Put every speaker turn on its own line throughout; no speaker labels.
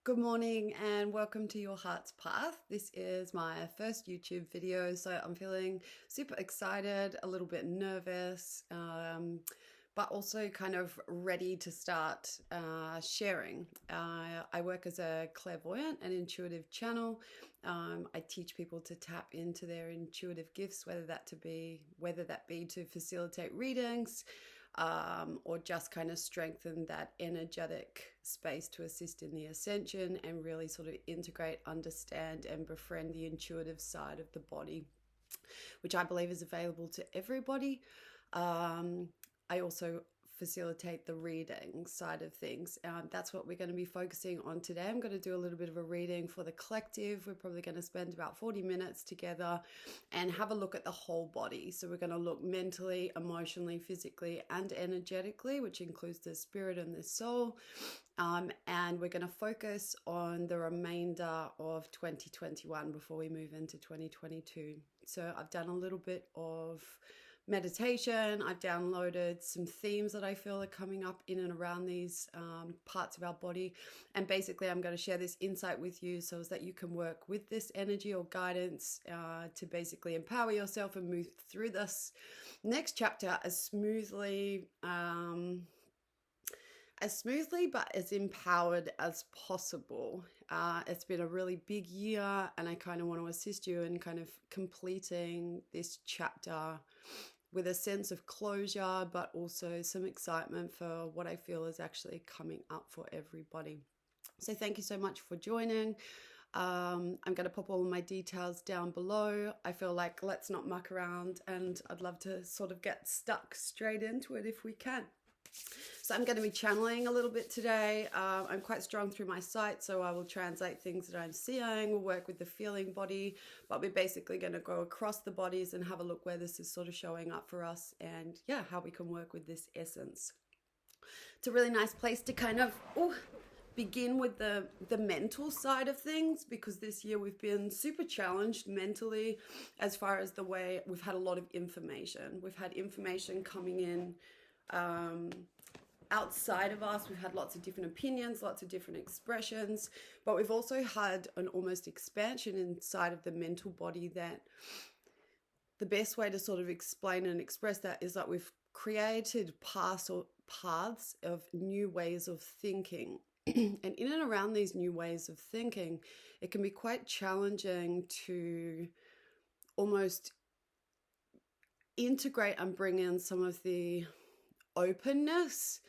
Good morning and welcome to Your Heart's Path. This is my first YouTube video, so I'm feeling super excited, a little bit nervous, but also kind of ready to start sharing. I work as a clairvoyant and intuitive channel. I teach people to tap into their intuitive gifts, whether that be to facilitate readings, or just kind of strengthen that energetic space to assist in the ascension and really sort of integrate, understand, and befriend the intuitive side of the body, which I believe is available to everybody. I also facilitate the reading side of things. That's what we're going to be focusing on today. I'm going to do a little bit of a reading for the collective. We're probably going to spend about 40 minutes together and have a look at the whole body. So we're going to look mentally, emotionally, physically, and energetically, which includes the spirit and the soul. And we're going to focus on the remainder of 2021 before we move into 2022. So I've done a little bit of meditation. I've downloaded some themes that I feel are coming up in and around these parts of our body. And basically, I'm going to share this insight with you so that you can work with this energy or guidance to basically empower yourself and move through this next chapter as smoothly but as empowered as possible. It's been a really big year, and I kind of want to assist you in kind of completing this chapter with a sense of closure, but also some excitement for what I feel is actually coming up for everybody. So thank you so much for joining. I'm going to pop all of my details down below. I feel like let's not muck around, and I'd love to sort of get stuck straight into it if we can. So I'm going to be channeling a little bit today. I'm quite strong through my sight, so I will translate things that I'm seeing. We'll work with the feeling body, but we're basically going to go across the bodies and have a look where this is sort of showing up for us, and yeah, how we can work with this essence. It's a really nice place to kind of begin with the mental side of things, because this year we've been super challenged mentally as far as the way we've had a lot of information. We've had information coming in outside of us. We've had lots of different opinions, lots of different expressions, but we've also had an almost expansion inside of the mental body, that the best way to sort of explain and express that is that we've created paths of new ways of thinking. And in and around these new ways of thinking, it can be quite challenging to almost integrate and bring in some of the openness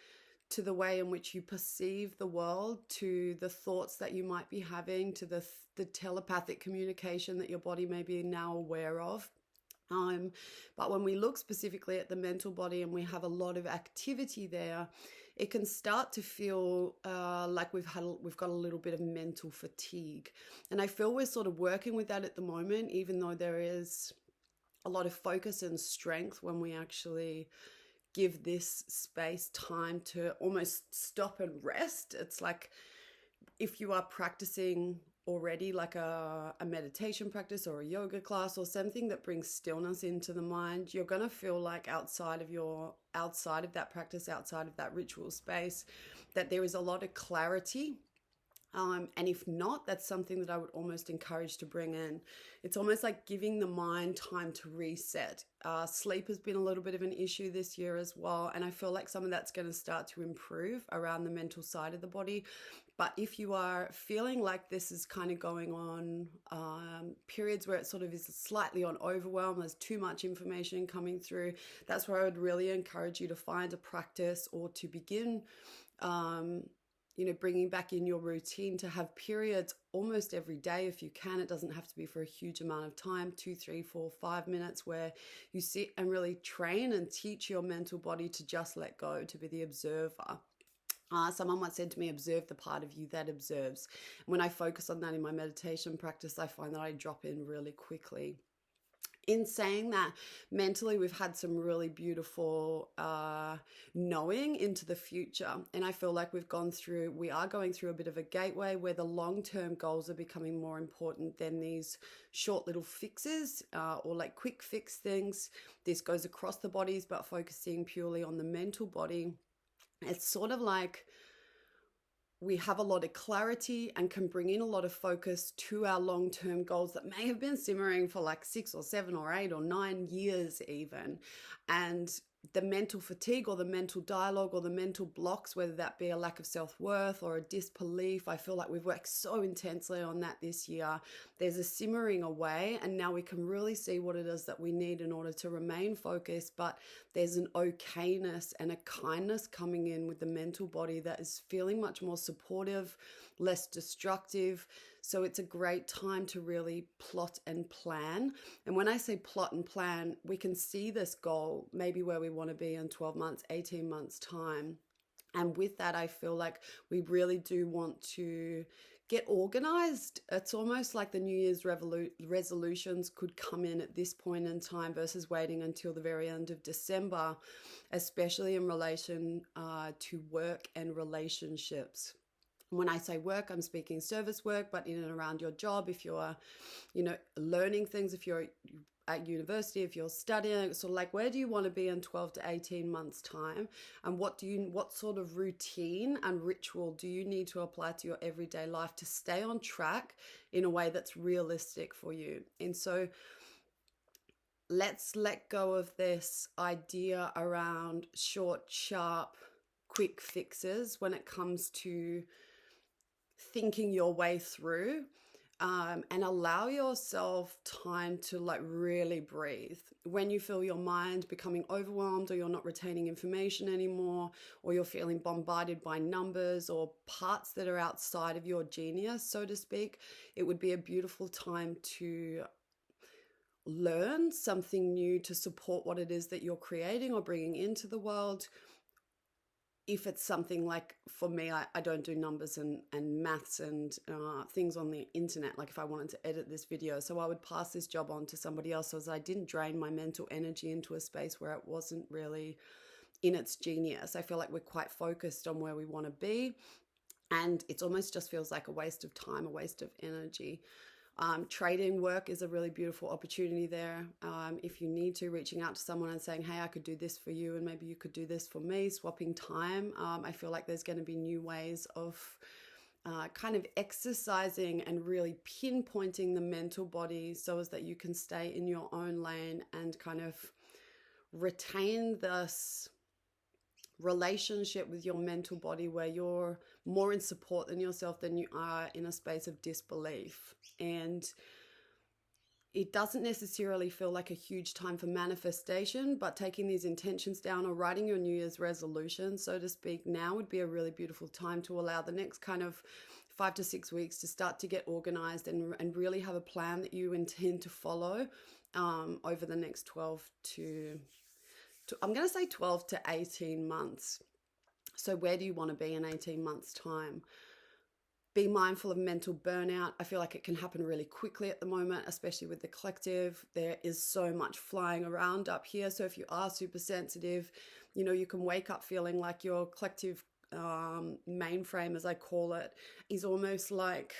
to the way in which you perceive the world, to the thoughts that you might be having, to the telepathic communication that your body may be now aware of. But when we look specifically at the mental body and we have a lot of activity there, it can start to feel like we've got a little bit of mental fatigue. And I feel we're sort of working with that at the moment, even though there is a lot of focus and strength when we actually give this space time to almost stop and rest. It's like if you are practicing already, like a meditation practice or a yoga class or something that brings stillness into the mind, you're going to feel like outside of that practice, outside of that ritual space, that there is a lot of clarity. And if not, that's something that I would almost encourage to bring in. It's almost like giving the mind time to reset. Sleep has been a little bit of an issue this year as well, and I feel like some of that's going to start to improve around the mental side of the body. But if you are feeling like this is kind of going on, periods where it sort of is slightly on overwhelm, there's too much information coming through, that's where I would really encourage you to find a practice or to begin bringing back in your routine to have periods almost every day if you can. It doesn't have to be for a huge amount of time, 2, 3, 4, 5 minutes, where you sit and really train and teach your mental body to just let go, to be the observer. Someone once said to me, observe the part of you that observes. When I focus on that in my meditation practice, I find that I drop in really quickly. In saying that, mentally, we've had some really beautiful knowing into the future. And I feel like we are going through a bit of a gateway where the long-term goals are becoming more important than these short little fixes or like quick fix things. This goes across the bodies, but focusing purely on the mental body. It's sort of like we have a lot of clarity and can bring in a lot of focus to our long-term goals that may have been simmering for like 6 or 7 or 8 or 9 years even. And the mental fatigue or the mental dialogue or the mental blocks, whether that be a lack of self-worth or a disbelief, I feel like we've worked so intensely on that this year. There's a simmering away, and now we can really see what it is that we need in order to remain focused. But there's an okayness and a kindness coming in with the mental body that is feeling much more supportive, less destructive. So it's a great time to really plot and plan. And when I say plot and plan, we can see this goal, maybe where we want to be in 12 months, 18 months time. And with that, I feel like we really do want to get organized. It's almost like the New Year's resolutions could come in at this point in time versus waiting until the very end of December, especially in relation to work and relationships. When I say work, I'm speaking service work, but in and around your job, if you're, learning things, if you're at university, if you're studying, so like, where do you want to be in 12 to 18 months time? And what sort of routine and ritual do you need to apply to your everyday life to stay on track in a way that's realistic for you? And so let's let go of this idea around short, sharp, quick fixes when it comes to thinking your way through, and allow yourself time to like really breathe. When you feel your mind becoming overwhelmed, or you're not retaining information anymore, or you're feeling bombarded by numbers or parts that are outside of your genius, so to speak, it would be a beautiful time to learn something new to support what it is that you're creating or bringing into the world. If it's something like, for me, I don't do numbers and maths and things on the internet, like if I wanted to edit this video. So I would pass this job on to somebody else so that I didn't drain my mental energy into a space where it wasn't really in its genius. I feel like we're quite focused on where we want to be, and it almost just feels like a waste of time, a waste of energy. Trading work is a really beautiful opportunity there. If you need to, reaching out to someone and saying, hey, I could do this for you and maybe you could do this for me, swapping time. I feel like there's going to be new ways of kind of exercising and really pinpointing the mental body so as that you can stay in your own lane and kind of retain this relationship with your mental body where you're more in support than yourself than you are in a space of disbelief. And it doesn't necessarily feel like a huge time for manifestation, but taking these intentions down or writing your New Year's resolution, so to speak, now would be a really beautiful time to allow the next kind of 5 to 6 weeks to start to get organized and really have a plan that you intend to follow over the next 12 to 18 months. So where do you want to be in 18 months time? Be mindful of mental burnout. I feel like it can happen really quickly at the moment, especially with the collective. There is so much flying around up here. So if you are super sensitive, you can wake up feeling like your collective mainframe, as I call it, is almost like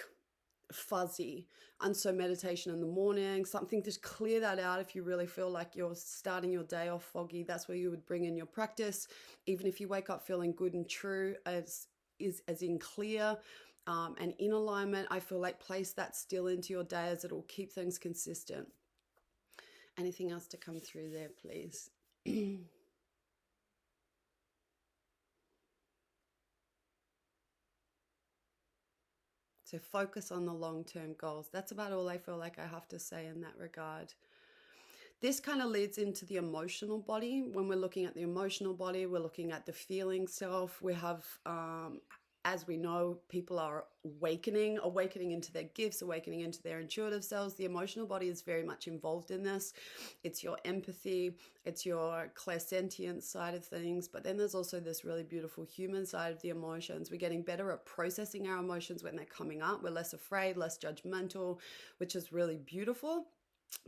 fuzzy. And so meditation in the morning, something to clear that out. If you really feel like you're starting your day off foggy, that's where you would bring in your practice. Even if you wake up feeling good and true, as in clear and in alignment, I feel like place that still into your day, as it'll keep things consistent. Anything else to come through there, please? So focus on the long-term goals. That's about all I feel like I have to say in that regard. This kind of leads into the emotional body. When we're looking at the emotional body, we're looking at the feeling self. We have, as we know, people are awakening into their gifts, awakening into their intuitive selves. The emotional body is very much involved in this. It's your empathy, it's your clairsentient side of things, but then there's also this really beautiful human side of the emotions. We're getting better at processing our emotions when they're coming up. We're less afraid, less judgmental, which is really beautiful.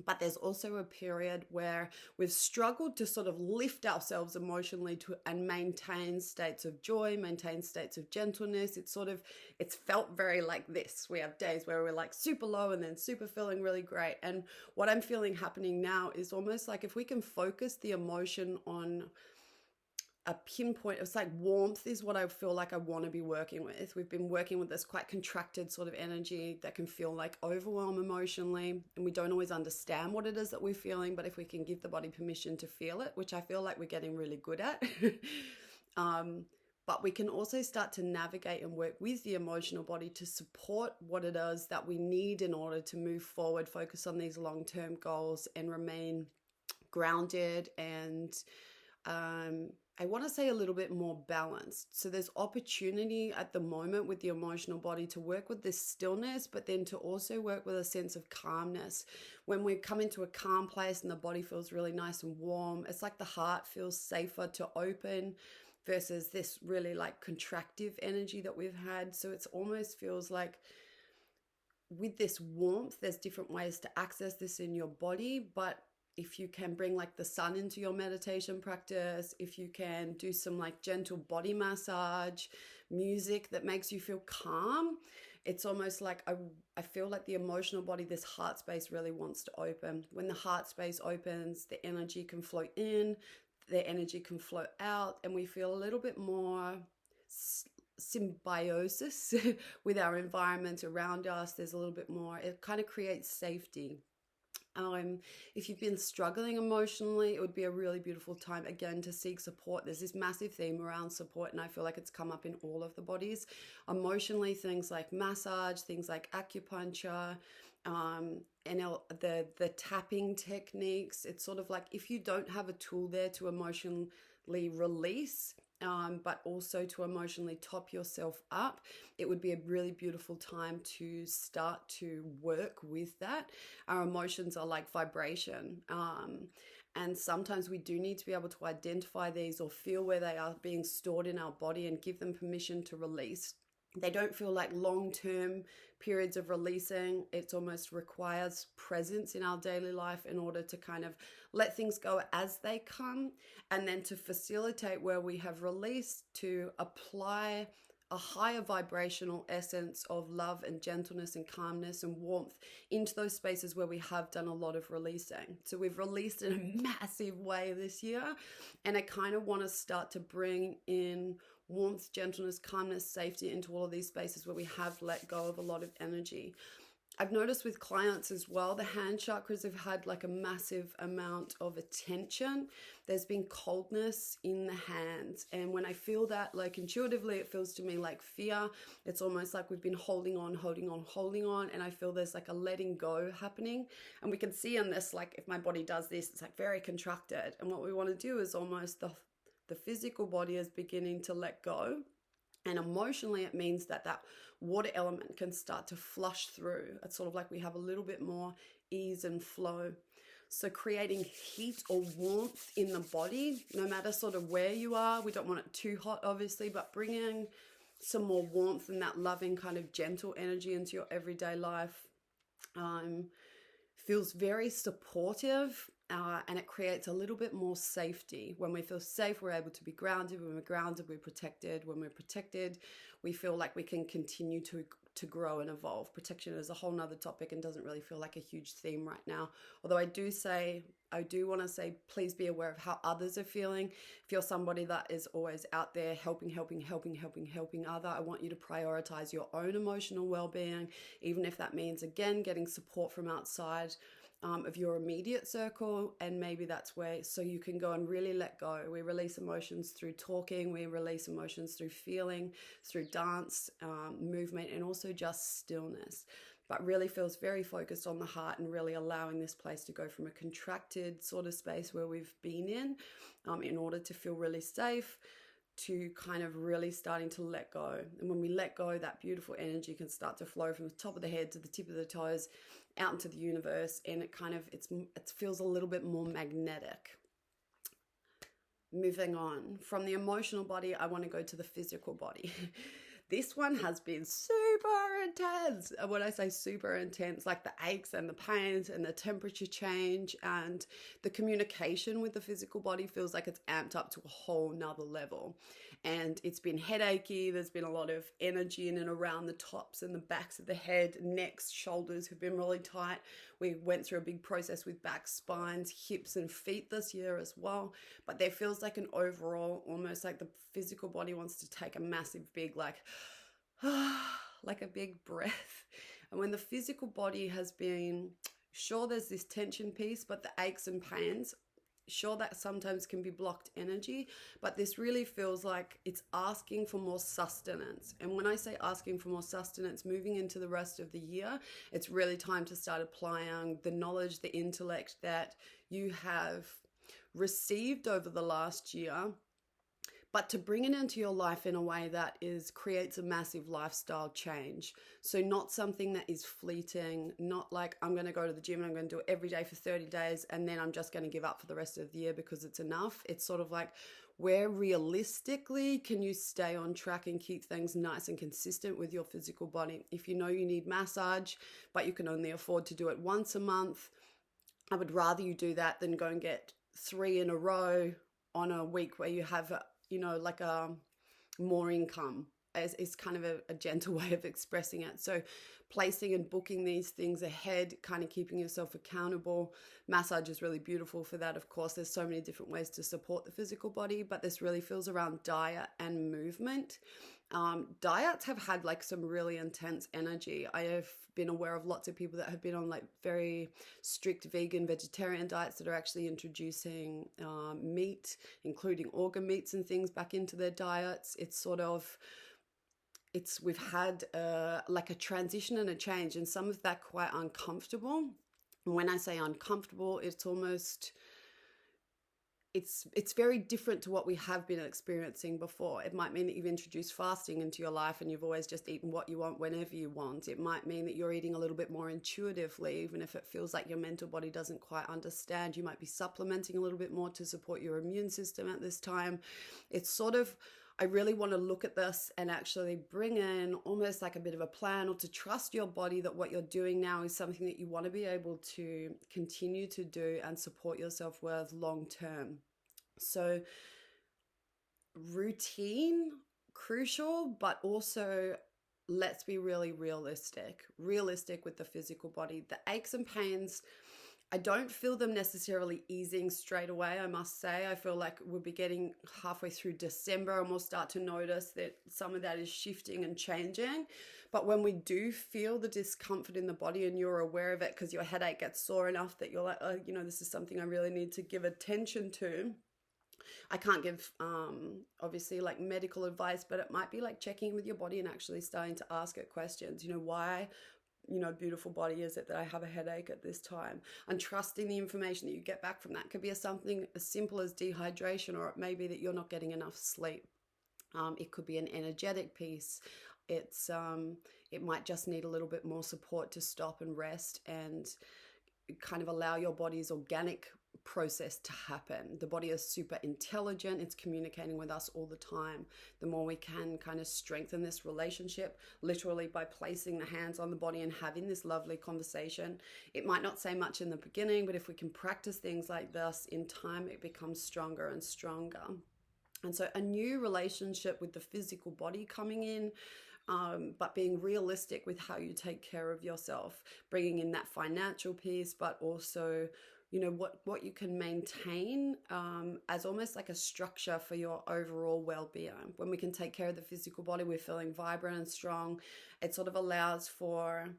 But there's also a period where we've struggled to sort of lift ourselves emotionally and maintain states of joy, maintain states of gentleness. It's felt very like this. We have days where we're like super low and then super feeling really great. And what I'm feeling happening now is almost like if we can focus the emotion on a pinpoint. It's like warmth is what I feel like I want to be working with. We've been working with this quite contracted sort of energy that can feel like overwhelm emotionally, and we don't always understand what it is that we're feeling, but if we can give the body permission to feel it, which I feel like we're getting really good at, but we can also start to navigate and work with the emotional body to support what it is that we need in order to move forward, focus on these long-term goals, and remain grounded and I want to say a little bit more balanced. So there's opportunity at the moment with the emotional body to work with this stillness, but then to also work with a sense of calmness. When we come into a calm place and the body feels really nice and warm, it's like the heart feels safer to open versus this really like contractive energy that we've had. So it's almost feels like with this warmth, there's different ways to access this in your body, but if you can bring like the sun into your meditation practice, if you can do some like gentle body massage, music that makes you feel calm, it's almost like I feel like the emotional body, this heart space really wants to open. When the heart space opens, the energy can flow in, the energy can flow out, and we feel a little bit more symbiosis with our environment around us. There's a little bit more, it kind of creates safety. If you've been struggling emotionally, it would be a really beautiful time again to seek support. There's this massive theme around support, and I feel like it's come up in all of the bodies. Emotionally, things like massage, things like acupuncture, and the tapping techniques. It's sort of like if you don't have a tool there to emotionally release, but also to emotionally top yourself up, it would be a really beautiful time to start to work with that. Our emotions are like vibration. And sometimes we do need to be able to identify these or feel where they are being stored in our body and give them permission to release. They don't feel like long-term periods of releasing. It almost requires presence in our daily life in order to kind of let things go as they come, and then to facilitate where we have released, to apply a higher vibrational essence of love and gentleness and calmness and warmth into those spaces where we have done a lot of releasing. So we've released in a massive way this year, and I kind of want to start to bring in warmth, gentleness, calmness, safety into all of these spaces where we have let go of a lot of energy. I've noticed with clients as well, the hand chakras have had like a massive amount of attention. There's been coldness in the hands. And when I feel that, like intuitively, it feels to me like fear. It's almost like we've been holding on. And I feel there's like a letting go happening. And we can see in this, like if my body does this, it's like very contracted. And what we want to do is almost the physical body is beginning to let go. And emotionally, it means that water element can start to flush through. It's sort of like we have a little bit more ease and flow. So creating heat or warmth in the body, no matter sort of where you are. We don't want it too hot, obviously, but bringing some more warmth and that loving kind of gentle energy into your everyday life feels very supportive. And it creates a little bit more safety. When we feel safe, we're able to be grounded. When we're grounded, we're protected. When we're protected, we feel like we can continue to grow and evolve. Protection is a whole nother topic and doesn't really feel like a huge theme right now. Although I do want to say, please be aware of how others are feeling. If you're somebody that is always out there helping other, I want you to prioritize your own emotional well-being, even if that means, again, getting support from outside of your immediate circle. And maybe that's where, so you can go and really let go. We release emotions through talking, we release emotions through feeling, through dance, movement, and also just stillness. But really feels very focused on the heart and really allowing this place to go from a contracted sort of space where we've been in order to feel really safe, to kind of really starting to let go. And when we let go, that beautiful energy can start to flow from the top of the head to the tip of the toes out into the universe, and it feels a little bit more magnetic. Moving on from the emotional body, I want to go to the physical body. This one has been super intense. And when I say super intense, like the aches and the pains and the temperature change and the communication with the physical body feels like it's amped up to a whole nother level. and it's been headachy. There's been a lot of energy in and around the tops and the backs of the head. Necks, shoulders have been really tight. We went through a big process with back, spines, hips and feet this year as well. But there feels like an overall, almost like the physical body wants to take a massive big like a big breath. And when the physical body has been, sure, there's this tension piece, but the aches and pains, sure, that sometimes can be blocked energy, but this really feels like it's asking for more sustenance. And when I say asking for more sustenance, moving into the rest of the year, it's really time to start applying the knowledge, the intellect that you have received over the last year, but to bring it into your life in a way that creates a massive lifestyle change. So not something that is fleeting, not like I'm going to go to the gym and I'm going to do it every day for 30 days and then I'm just going to give up for the rest of the year because it's enough. It's sort of like, where realistically can you stay on track and keep things nice and consistent with your physical body? If you know you need massage, but you can only afford to do it once a month, I would rather you do that than go and get 3 in a row on a week where you have like a more income, as is kind of a gentle way of expressing it. So placing and booking these things ahead, kind of keeping yourself accountable. Massage is really beautiful for that. Of course, there's so many different ways to support the physical body, but this really feels around diet and movement. Diets have had like some really intense energy. I have been aware of lots of people that have been on like very strict vegan, vegetarian diets that are actually introducing meat, including organ meats and things back into their diets. We've had like a transition and a change, and some of that quite uncomfortable. And when I say uncomfortable, it's very different to what we have been experiencing before. It might mean that you've introduced fasting into your life and you've always just eaten what you want whenever you want. It might mean that you're eating a little bit more intuitively, even if it feels like your mental body doesn't quite understand. You might be supplementing a little bit more to support your immune system at this time. It's sort of, I really want to look at this and actually bring in almost like a bit of a plan, or to trust your body that what you're doing now is something that you want to be able to continue to do and support yourself with long term. So routine, crucial, but also let's be really realistic with the physical body. The aches and pains, I don't feel them necessarily easing straight away, I must say. I feel like we'll be getting halfway through December and we'll start to notice that some of that is shifting and changing. But when we do feel the discomfort in the body and you're aware of it because your headache gets sore enough that you're like, oh, this is something I really need to give attention to. I can't give, obviously, like medical advice, but it might be like checking in with your body and actually starting to ask it questions. Why, beautiful body, is it that I have a headache at this time? And trusting the information that you get back from that. Could be something as simple as dehydration, or it may be that you're not getting enough sleep. It could be an energetic piece. It might just need a little bit more support to stop and rest and kind of allow your body's organic process to happen. The body is super intelligent. It's communicating with us all the time. The more we can kind of strengthen this relationship, literally by placing the hands on the body and having this lovely conversation. It might not say much in the beginning, but if we can practice things like this in time, it becomes stronger and stronger. And so a new relationship with the physical body coming in, but being realistic with how you take care of yourself, bringing in that financial piece, but also, what you can maintain as almost like a structure for your overall well-being. When we can take care of the physical body, we're feeling vibrant and strong. It sort of allows for,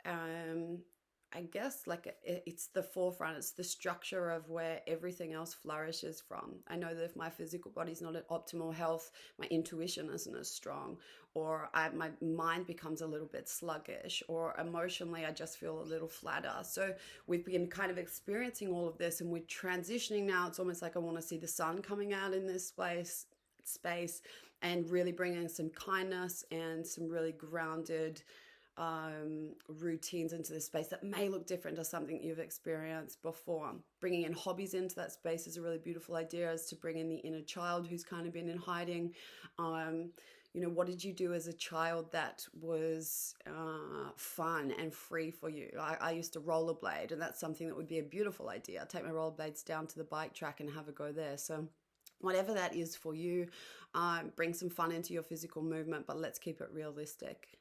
I guess, like it's the forefront, it's the structure of where everything else flourishes from. I know that if my physical body's not at optimal health, my intuition isn't as strong, or my mind becomes a little bit sluggish, or emotionally I just feel a little flatter. So we've been kind of experiencing all of this, and we're transitioning now. It's almost like I want to see the sun coming out in this space and really bringing some kindness and some really grounded routines into this space that may look different to something you've experienced before. Bringing in hobbies into that space is a really beautiful idea, as to bring in the inner child who's kind of been in hiding. What did you do as a child that was fun and free for you? I used to rollerblade, and that's something that would be a beautiful idea. I'd take my rollerblades down to the bike track and have a go there. So whatever that is for you. Bring some fun into your physical movement, but let's keep it realistic.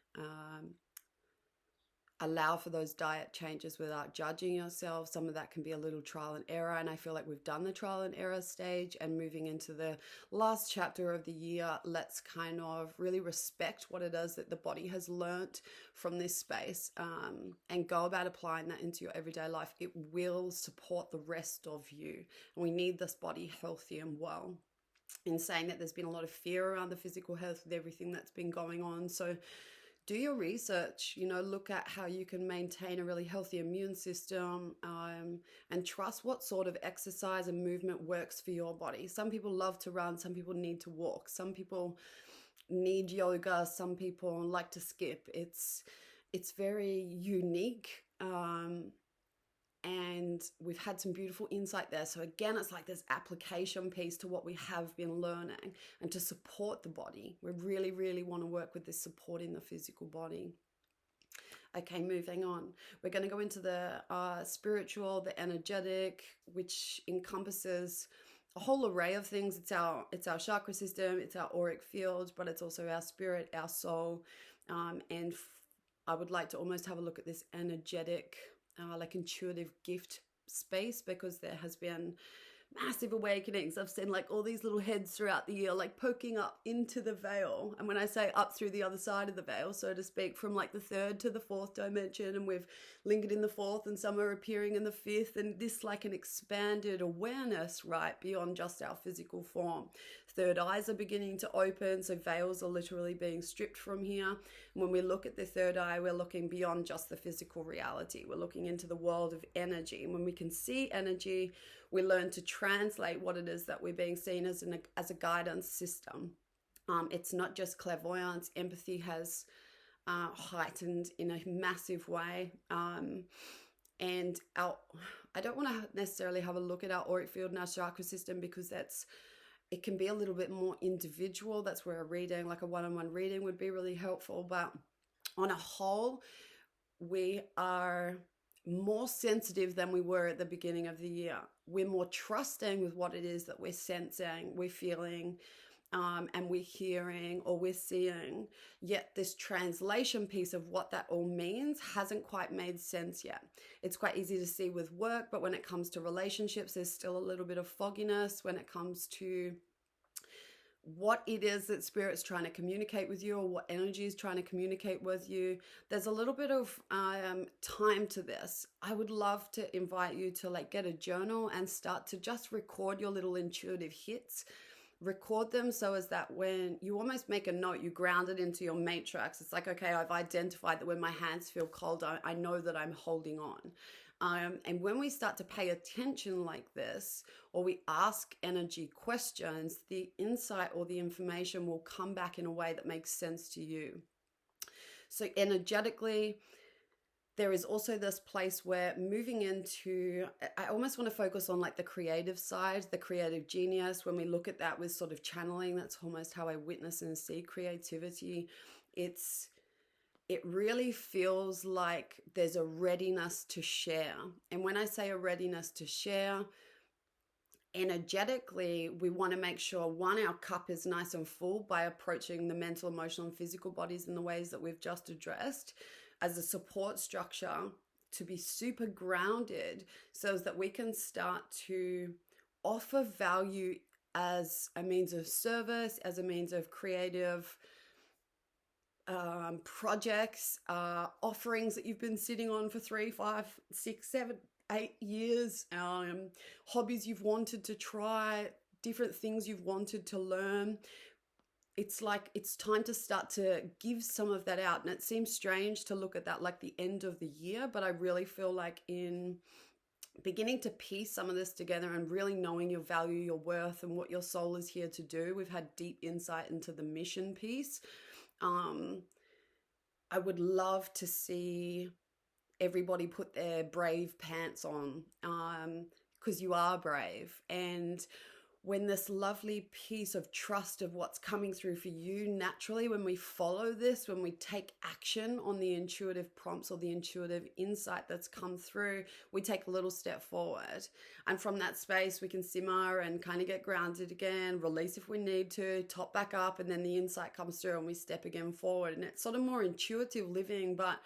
Allow for those diet changes without judging yourself. Some of that can be a little trial and error, and I feel like we've done the trial and error stage, and moving into the last chapter of the year, let's kind of really respect what it is that the body has learnt from this space, and go about applying that into your everyday life. It will support the rest of you, and we need this body healthy and well. In saying that, there's been a lot of fear around the physical health with everything that's been going on, so do your research, look at how you can maintain a really healthy immune system, and trust what sort of exercise and movement works for your body. Some people love to run, some people need to walk, some people need yoga, some people like to skip. It's very unique. And we've had some beautiful insight there. So again, it's like this application piece to what we have been learning, and to support the body. We really, really want to work with this supporting the physical body. Okay, moving on. We're going to go into the spiritual, the energetic, which encompasses a whole array of things. It's our chakra system, it's our auric field, but it's also our spirit, our soul. And I would like to almost have a look at this energetic, like intuitive gift space, because there has been massive awakenings. I've seen like all these little heads throughout the year, like poking up into the veil. And when I say up, through the other side of the veil, so to speak, from like the third to the fourth dimension, and we've lingered in the fourth, and some are appearing in the fifth, and this like an expanded awareness right beyond just our physical form. Third eyes are beginning to open, so veils are literally being stripped from here. And when we look at the third eye, we're looking beyond just the physical reality. We're looking into the world of energy. And when we can see energy, we learn to translate what it is that we're being seen as a guidance system. It's not just clairvoyance. Empathy has heightened in a massive way. And I don't want to necessarily have a look at our auric field and our chakra system, because it can be a little bit more individual. That's where a reading, like a one-on-one reading, would be really helpful. But on a whole, we are more sensitive than we were at the beginning of the year. We're more trusting with what it is that we're sensing, we're feeling, and we're hearing, or we're seeing. Yet this translation piece of what that all means hasn't quite made sense yet. It's quite easy to see with work, but when it comes to relationships, there's still a little bit of fogginess when it comes to what it is that spirit's trying to communicate with you, or what energy is trying to communicate with you. There's a little bit of time to this. I would love to invite you to like get a journal and start to just record your little intuitive hits. Record them so as that when you almost make a note, you ground it into your matrix. It's like, okay, I've identified that when my hands feel cold, I know that I'm holding on. And when we start to pay attention like this, or we ask energy questions, the insight or the information will come back in a way that makes sense to you. So energetically, there is also this place where moving into, I almost want to focus on like the creative side, the creative genius. When we look at that with sort of channeling, that's almost how I witness and see creativity. It really feels like there's a readiness to share. And when I say a readiness to share, energetically, we want to make sure, one, our cup is nice and full by approaching the mental, emotional, and physical bodies in the ways that we've just addressed, as a support structure to be super grounded, so that we can start to offer value as a means of service, as a means of creative projects, offerings that you've been sitting on for 3, 5, 6, 7, 8 years, hobbies you've wanted to try, different things you've wanted to learn. It's like it's time to start to give some of that out. And it seems strange to look at that like the end of the year, but I really feel like in beginning to piece some of this together and really knowing your value, your worth, and what your soul is here to do. We've had deep insight into the mission piece. I would love to see everybody put their brave pants on, because you are brave. And when this lovely piece of trust of what's coming through for you naturally, when we follow this, when we take action on the intuitive prompts or the intuitive insight that's come through, we take a little step forward. And from that space, we can simmer and kind of get grounded again, release if we need to, top back up, and then the insight comes through and we step again forward. And it's sort of more intuitive living, but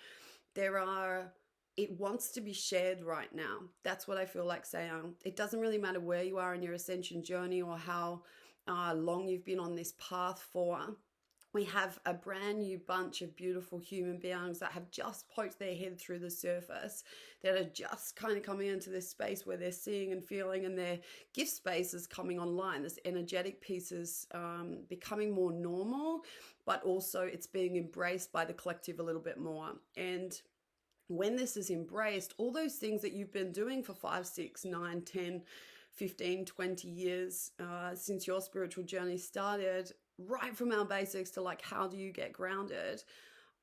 it wants to be shared right now. That's what I feel like saying. It doesn't really matter where you are in your ascension journey or how long you've been on this path for. We have a brand new bunch of beautiful human beings that have just poked their head through the surface, that are just kind of coming into this space where they're seeing and feeling, and their gift space is coming online. This energetic piece is becoming more normal, but also it's being embraced by the collective a little bit more. And when this is embraced, all those things that you've been doing for 5, 6, 9, 10, 15, 20 years since your spiritual journey started, right from our basics to like how do you get grounded,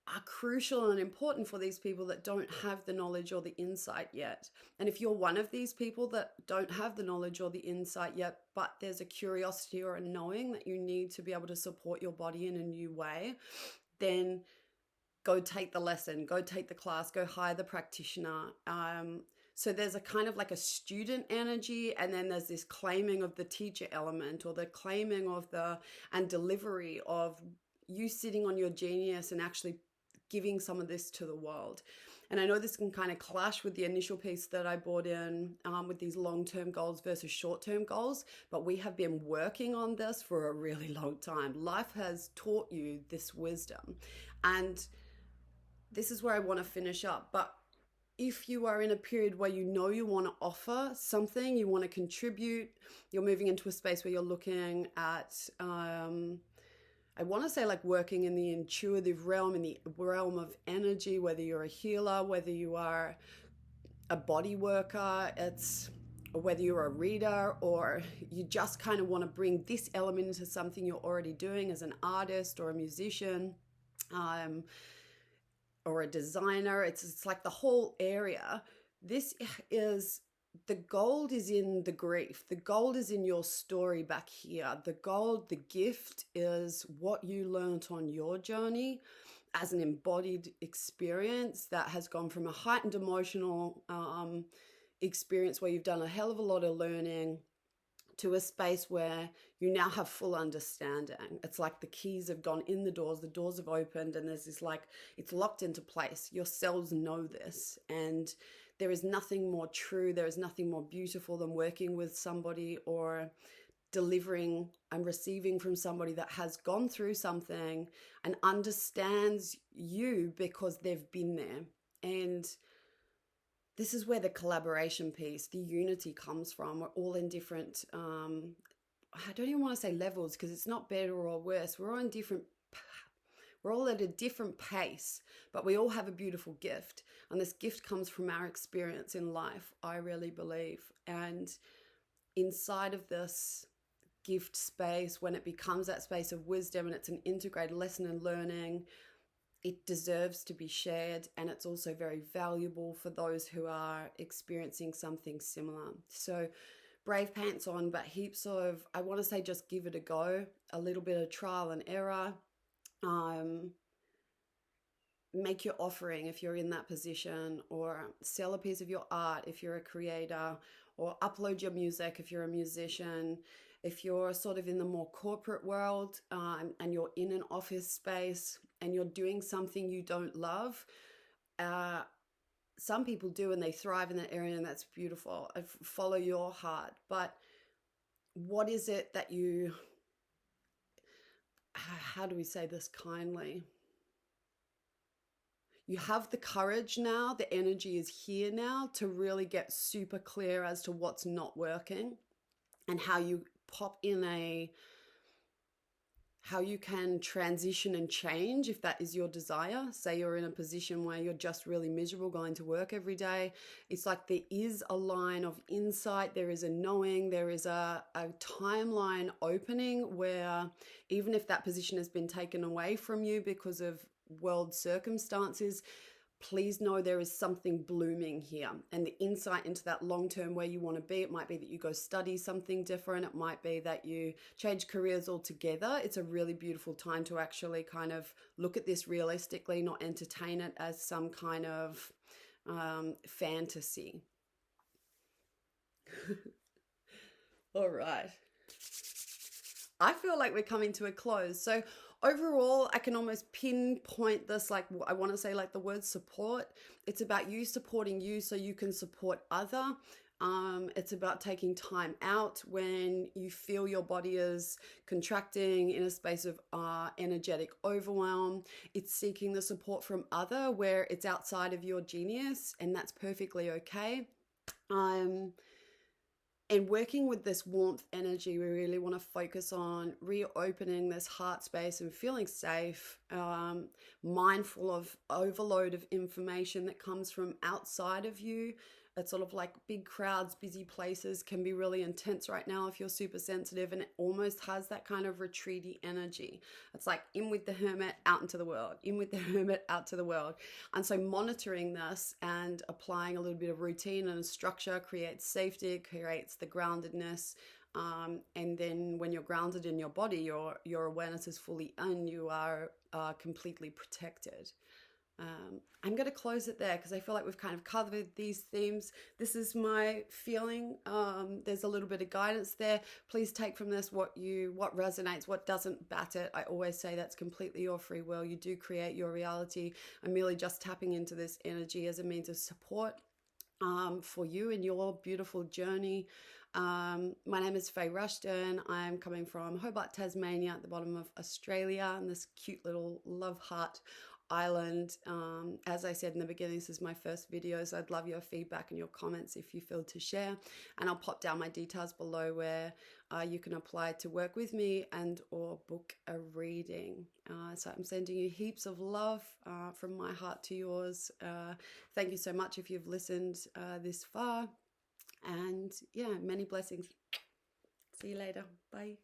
are crucial and important for these people that don't have the knowledge or the insight yet. And if you're one of these people that don't have the knowledge or the insight yet, but there's a curiosity or a knowing that you need to be able to support your body in a new way, then go take the lesson, go take the class, go hire the practitioner. So there's a kind of like a student energy, and then there's this claiming of the teacher element, or the claiming of and delivery of you sitting on your genius and actually giving some of this to the world. And I know this can kind of clash with the initial piece that I brought in with these long-term goals versus short-term goals, but we have been working on this for a really long time. Life has taught you this wisdom, and this is where I want to finish up. But if you are in a period where you know you want to offer something, you want to contribute, you're moving into a space where you're looking at, I want to say like working in the intuitive realm, in the realm of energy, whether you're a healer, whether you are a body worker, or whether you're a reader, or you just kind of want to bring this element into something you're already doing as an artist or a musician, or a designer. It's like the whole area. This is, the gold is in the grief. The gold is in your story back here. The gold, the gift, is what you learned on your journey as an embodied experience that has gone from a heightened emotional experience where you've done a hell of a lot of learning to a space where you now have full understanding. It's like the keys have gone in the doors have opened, and there's this like, it's locked into place. Your cells know this, and there is nothing more true, there is nothing more beautiful than working with somebody or delivering and receiving from somebody that has gone through something and understands you because they've been there. And this is where the collaboration piece, the unity comes from. We're all in different, I don't even want to say levels, because it's not better or worse. We're all at a different pace, but we all have a beautiful gift. And this gift comes from our experience in life, I really believe. And inside of this gift space, when it becomes that space of wisdom and it's an integrated lesson and learning, it deserves to be shared, and it's also very valuable for those who are experiencing something similar. So brave pants on, but heaps of, I want to say, just give it a go, a little bit of trial and error. Make your offering if you're in that position, or sell a piece of your art if you're a creator, or upload your music if you're a musician. If you're sort of in the more corporate world and you're in an office space and you're doing something you don't love, some people do and they thrive in that area, and that's beautiful. Follow your heart. But what is it that you, how do we say this kindly? You have the courage now, the energy is here now to really get super clear as to what's not working, and how you pop in how you can transition and change if that is your desire. Say you're in a position where you're just really miserable going to work every day. It's like there is a line of insight, there is a knowing, there is a timeline opening where even if that position has been taken away from you because of world circumstances, please know there is something blooming here, and the insight into that long term where you want to be. It might be that you go study something different. It might be that you change careers altogether. It's a really beautiful time to actually kind of look at this realistically, not entertain it as some kind of fantasy. All right. I feel like we're coming to a close. So overall, I can almost pinpoint this, like I want to say like the word support. It's about you supporting you so you can support other. It's about taking time out when you feel your body is contracting in a space of energetic overwhelm. It's seeking the support from other where it's outside of your genius, and that's perfectly okay. And working with this warmth energy, we really want to focus on reopening this heart space and feeling safe, mindful of overload of information that comes from outside of you. It's sort of like big crowds, busy places can be really intense right now if you're super sensitive, and it almost has that kind of retreaty energy. It's like in with the hermit, out into the world, in with the hermit, out to the world. And so monitoring this and applying a little bit of routine and structure creates safety, creates the groundedness. And then when you're grounded in your body, your awareness is fully in, you are completely protected. I'm going to close it there because I feel like we've kind of covered these themes. This is my feeling. There's a little bit of guidance there. Please take from this what resonates, what doesn't, bat it. I always say that's completely your free will. You do create your reality. I'm merely just tapping into this energy as a means of support for you in your beautiful journey. My name is Faye Rushton. I'm coming from Hobart, Tasmania, at the bottom of Australia, in this cute little love heart island. As I said in the beginning, this is my first video, so I'd love your feedback and your comments if you feel to share. And I'll pop down my details below where you can apply to work with me and or book a reading. So I'm sending you heaps of love from my heart to yours. Thank you so much if you've listened this far. And yeah, many blessings. See you later. Bye.